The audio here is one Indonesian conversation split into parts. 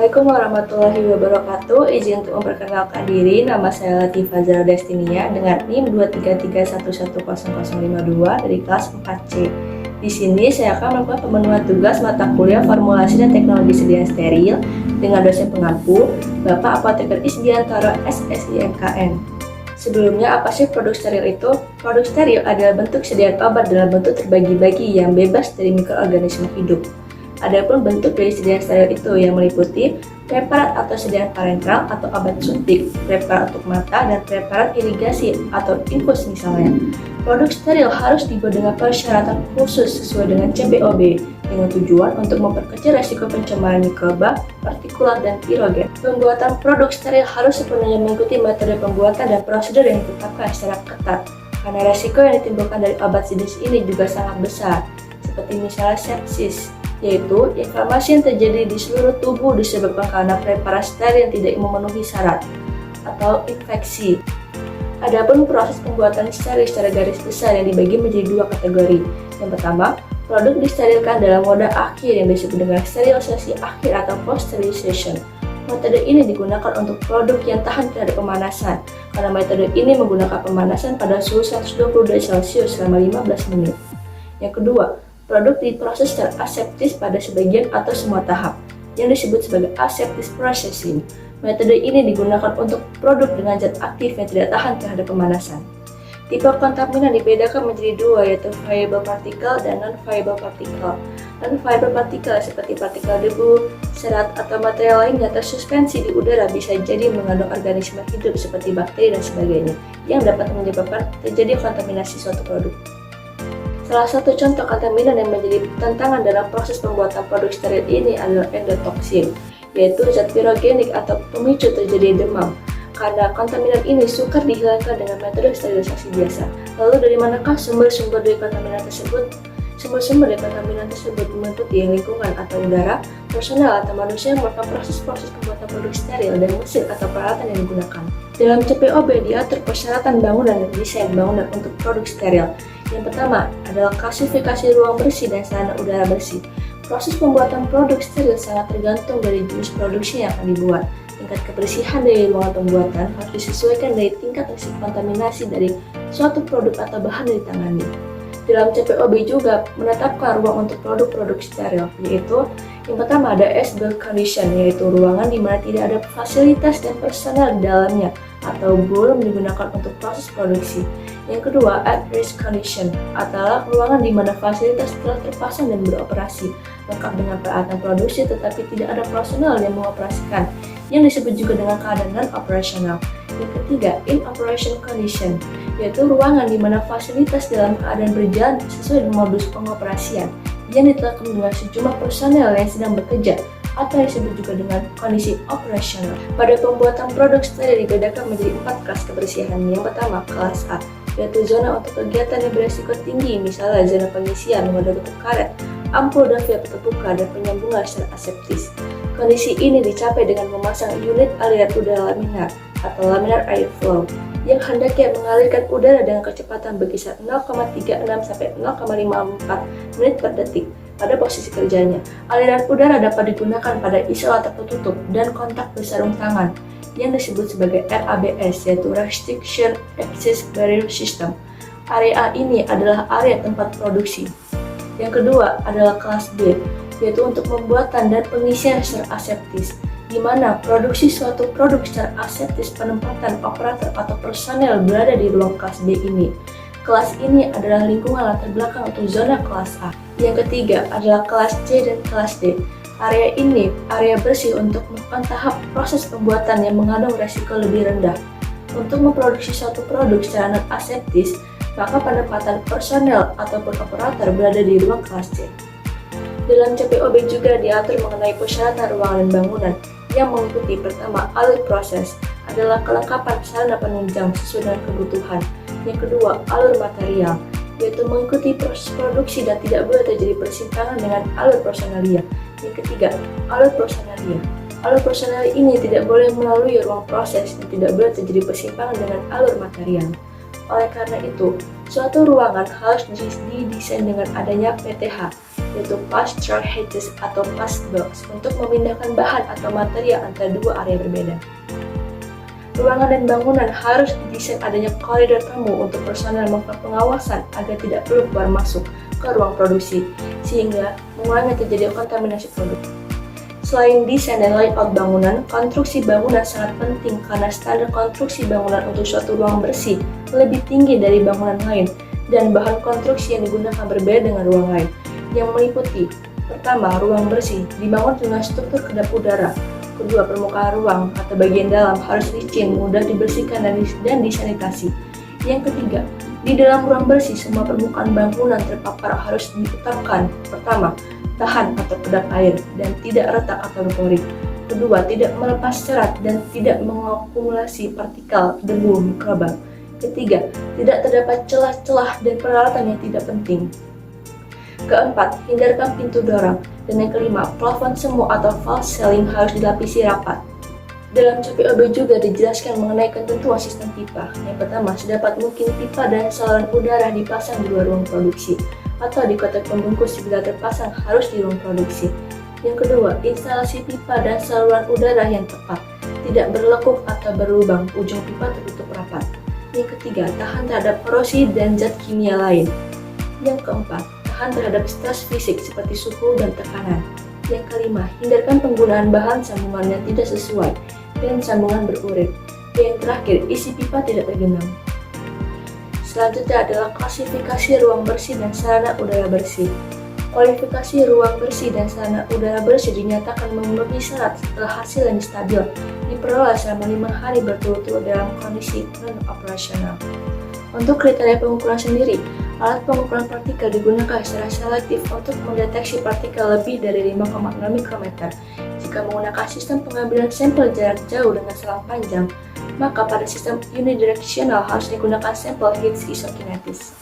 Assalamualaikum warahmatullahi wabarakatuh. Izin untuk memperkenalkan diri, nama saya Latifah Zahra Destinia dengan NIM 233110052 dari kelas 4C. Di sini saya akan melakukan pemenuhan tugas mata kuliah Formulasi dan Teknologi Sedia Steril dengan dosen pengampu, Bapak Apoteker Isdiantoro SSIMKN. Sebelumnya, apa sih produk steril itu? Produk steril adalah bentuk sediaan obat dalam bentuk terbagi-bagi yang bebas dari mikroorganisme hidup. Adapun bentuk dari sediaan steril itu yang meliputi preparat atau sediaan parenteral atau obat suntik, preparat untuk mata, dan preparat irigasi atau infus misalnya. Produk steril harus dibuat dengan persyaratan khusus sesuai dengan CPOB dengan tujuan untuk memperkecil resiko pencemaran mikroba, partikulat, dan pirogen. Pembuatan produk steril harus sepenuhnya mengikuti metode pembuatan dan prosedur yang ditetapkan secara ketat, karena resiko yang ditimbulkan dari obat jenis ini juga sangat besar, seperti misalnya sepsis, yaitu inflamasi yang terjadi di seluruh tubuh disebabkan karena preparat steril yang tidak memenuhi syarat, atau infeksi. Adapun proses pembuatan steril secara garis besar yang dibagi menjadi dua kategori. Yang pertama, produk disterilkan dalam mode akhir yang disebut dengan sterilisasi akhir atau post-sterilization. Metode ini digunakan untuk produk yang tahan terhadap pemanasan, karena metode ini menggunakan pemanasan pada suhu 120 derajat Celcius selama 15 menit. Yang kedua, produk diproses secara aseptis pada sebagian atau semua tahap, yang disebut sebagai aseptic processing. Metode ini digunakan untuk produk dengan zat aktif yang tidak tahan terhadap pemanasan. Tipe kontaminan dibedakan menjadi dua, yaitu viable particle dan non-viable particle. Non-viable particle seperti partikel debu, serat, atau material lain yang tersuspensi di udara bisa jadi mengandung organisme hidup seperti bakteri dan sebagainya, yang dapat menyebabkan terjadi kontaminasi suatu produk. Salah satu contoh kontaminan yang menjadi tantangan dalam proses pembuatan produk steril ini adalah endotoksin, yaitu zat pirogenik atau pemicu terjadi demam. Karena kontaminan ini sukar dihilangkan dengan metode sterilisasi biasa. Lalu dari manakah sumber-sumber dari kontaminan tersebut? Sumber-sumber dari kontaminan tersebut meliputi lingkungan atau udara, personel atau manusia yang melakukan proses-proses pembuatan produk steril, dan mesin atau peralatan yang digunakan. Dalam CPOB diatur persyaratan bangunan dan desain bangunan untuk produk steril. Yang pertama adalah klasifikasi ruang bersih dan sarana udara bersih. Proses pembuatan produk steril sangat tergantung dari jenis produksi yang akan dibuat. Tingkat kebersihan dari ruangan pembuatan harus disesuaikan dari tingkat risiko kontaminasi dari suatu produk atau bahan yang ditangani. Dalam CPOB juga menetapkan ruang untuk produk-produk steril, yaitu yang pertama ada as-built condition, yaitu ruangan di mana tidak ada fasilitas dan personel di dalamnya atau belum digunakan untuk proses produksi. Yang kedua, at-risk condition, adalah ruangan di mana fasilitas telah terpasang dan beroperasi, lengkap dengan peralatan produksi tetapi tidak ada personel yang mengoperasikan, yang disebut juga dengan keadaan non-operasional. Yang ketiga, in-operation condition, yaitu ruangan di mana fasilitas dalam keadaan berjalan sesuai dengan modus pengoperasian, yang ditetapkan dengan sejumlah personel yang sedang bekerja, atau yang disebut juga dengan kondisi operasional. Pada pembuatan produk steril dibedakan menjadi 4 kelas kebersihan. Yang pertama, kelas A, yaitu zona untuk kegiatan yang beresiko tinggi, misalnya zona pengisian, model tutup karet, ampul dan valve terbuka, dan penyambungan secara aseptis. Kondisi ini dicapai dengan memasang unit aliran udara laminar atau laminar airflow yang hendaknya mengalirkan udara dengan kecepatan berkisar 0,36 sampai 0,54 menit per detik pada posisi kerjanya. Aliran udara dapat digunakan pada isolator tertutup dan kontak bersarung tangan yang disebut sebagai RABS, yaitu Restriction Access Barrier System. Area ini adalah area tempat produksi. Yang kedua adalah kelas B, yaitu untuk pembuatan dan pengisian secara aseptis, di mana produksi suatu produk secara aseptis penempatan operator atau personel berada di ruang kelas B ini. Kelas ini adalah lingkungan latar belakang untuk zona kelas A. Yang ketiga adalah kelas C dan kelas D. Area ini area bersih untuk melakukan tahap proses pembuatan yang mengandung resiko lebih rendah. Untuk memproduksi suatu produk secara non-aseptis, maka penempatan personel ataupun operator berada di ruang kelas C. Dalam CPOB juga diatur mengenai persyaratan ruangan dan bangunan yang mengikuti pertama, alur proses adalah kelengkapan sarana penunjang sesuai dengan kebutuhan. Yang kedua, alur material, yaitu mengikuti proses produksi dan tidak boleh terjadi persimpangan dengan alur personalia. Yang ketiga, alur personalia. Alur personalia ini tidak boleh melalui ruang proses dan tidak boleh terjadi persimpangan dengan alur material. Oleh karena itu, suatu ruangan harus didesain dengan adanya PTH, yaitu pass-through hatches atau pass-box untuk memindahkan bahan atau material antara dua area berbeda. Ruangan dan bangunan harus didesain adanya koridor tamu untuk personel melakukan pengawasan agar tidak perlu keluar masuk ke ruang produksi, sehingga mengurangi terjadi kontaminasi produk. Selain desain dan layout bangunan, konstruksi bangunan sangat penting karena standar konstruksi bangunan untuk suatu ruang bersih lebih tinggi dari bangunan lain, dan bahan konstruksi yang digunakan berbeda dengan ruang lain, yang meliputi: pertama, ruang bersih dibangun dengan struktur kedap udara. Kedua, permukaan ruang atau bagian dalam harus licin, mudah dibersihkan dan disanitasi. Yang ketiga, di dalam ruang bersih semua permukaan bangunan terpapar harus ditetapkan. Pertama, tahan atau kedap air dan tidak retak atau berpori. Kedua, tidak melepas serat dan tidak mengakumulasi partikel debu mikroba. Ketiga, tidak terdapat celah-celah dan peralatan yang tidak penting. Keempat, hindarkan pintu dorong. Dan yang kelima, plafon semu atau false ceiling harus dilapisi rapat. Dalam CPOB juga dijelaskan mengenai ketentuan sistem pipa. Yang pertama, sedapat mungkin pipa dan saluran udara dipasang di luar ruang produksi atau di kotak pembungkus bila terpasang harus di ruang produksi. Yang kedua, instalasi pipa dan saluran udara yang tepat, tidak berlekuk atau berlubang, ujung pipa tertutup rapat. Yang ketiga, tahan terhadap korosi dan zat kimia lain. Yang keempat, tahan terhadap stres fisik seperti suhu dan tekanan. Yang kelima, hindarkan penggunaan bahan sambungan yang tidak sesuai dan sambungan berurit. Yang terakhir, isi pipa tidak tergenang. Selanjutnya adalah klasifikasi ruang bersih dan sarana udara bersih. Kualifikasi ruang bersih dan sarana udara bersih dinyatakan memenuhi syarat setelah hasil yang stabil diperoleh selama 5 hari berturut-turut dalam kondisi non-operasional. Untuk kriteria pengukuran sendiri, alat pengukuran partikel digunakan secara selektif untuk mendeteksi partikel lebih dari 5,6 mikrometer. Jika menggunakan sistem pengambilan sampel jarak jauh dengan selang panjang, maka pada sistem unidirectional harus digunakan sampel Higgs isokinetis.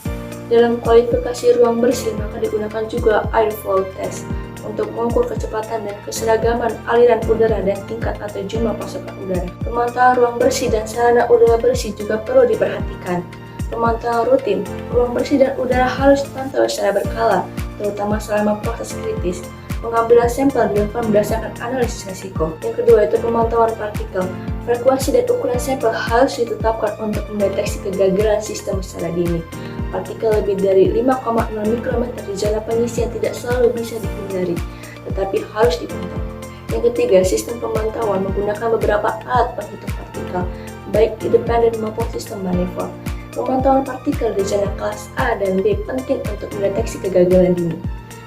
Dalam kualifikasi ruang bersih, maka digunakan juga airflow test untuk mengukur kecepatan dan keseragaman aliran udara dan tingkat atau jumlah pasokan udara. Pemantauan ruang bersih dan sarana udara bersih juga perlu diperhatikan. Pemantauan rutin, ruang bersih dan udara harus dipantau secara berkala, terutama selama proses kritis. Pengambilan sampel dilakukan berdasarkan analisis risiko. Yang kedua itu pemantauan partikel. Frekuensi dan ukuran sampel harus ditetapkan untuk mendeteksi kegagalan sistem secara dini. Partikel lebih dari 5,0 mikrometer di zona pengisian tidak selalu bisa dihindari, tetapi harus dipantau. Yang ketiga, sistem pemantauan menggunakan beberapa alat penghitung partikel, baik independen maupun sistem manifold. Pemantauan partikel di zona kelas A dan B penting untuk mendeteksi kegagalan dini.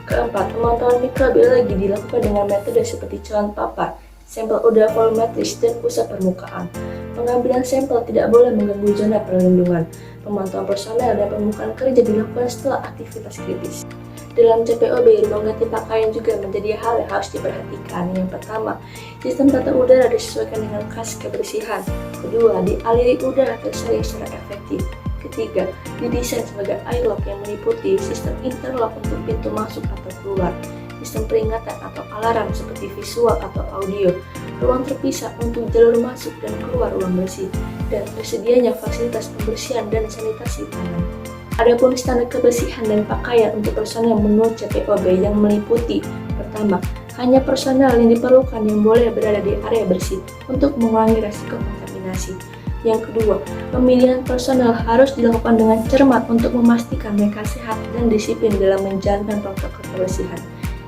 Keempat, pemantauan mikrobiologi dilakukan dengan metode seperti celon papar, sampel udara volumetris, dan pusat permukaan. Pengambilan sampel tidak boleh mengganggu zona perlindungan. Pemantauan personel dan pembukaan kerja dilakukan setelah aktivitas kritis. Dalam CPOB, ruang ganti pakaian juga menjadi hal yang harus diperhatikan. Yang pertama, sistem tata udara disesuaikan dengan khas kebersihan. Kedua, dialiri udara tersaring secara efektif. Ketiga, didesain sebagai airlock yang meliputi sistem interlock untuk pintu masuk atau keluar, sistem peringatan atau alarm seperti visual atau audio, ruang terpisah untuk jalur masuk dan keluar ruang bersih, dan tersedianya fasilitas pembersihan dan sanitasi tangan. Adapun standar kebersihan dan pakaian untuk personel menurut CPOB yang meliputi: pertama, hanya personel yang diperlukan yang boleh berada di area bersih untuk mengurangi risiko kontaminasi. Yang kedua, pemilihan personel harus dilakukan dengan cermat untuk memastikan mereka sehat dan disiplin dalam menjalankan protokol kebersihan.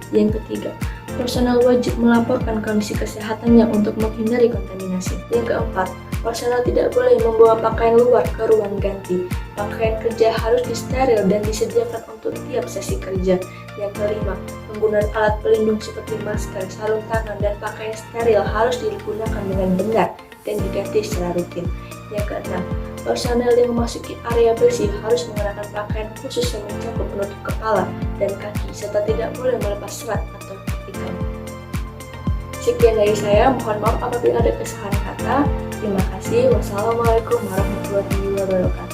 Yang ketiga, personel wajib melaporkan kondisi kesehatannya untuk menghindari kontaminasi. Yang keempat, personel tidak boleh membawa pakaian luar ke ruang ganti. Pakaian kerja harus disteril dan disediakan untuk tiap sesi kerja. Yang kelima, penggunaan alat pelindung seperti masker, sarung tangan, dan pakaian steril harus digunakan dengan benar dan diganti secara rutin. Yang keenam, personel yang memasuki area bersih harus mengenakan pakaian khusus yang mencakup penutup kepala dan kaki, serta tidak boleh melepas serat atau partikel. Sekian dari saya, mohon maaf apabila ada kesalahan kata. Terima kasih. Wassalamualaikum warahmatullahi wabarakatuh.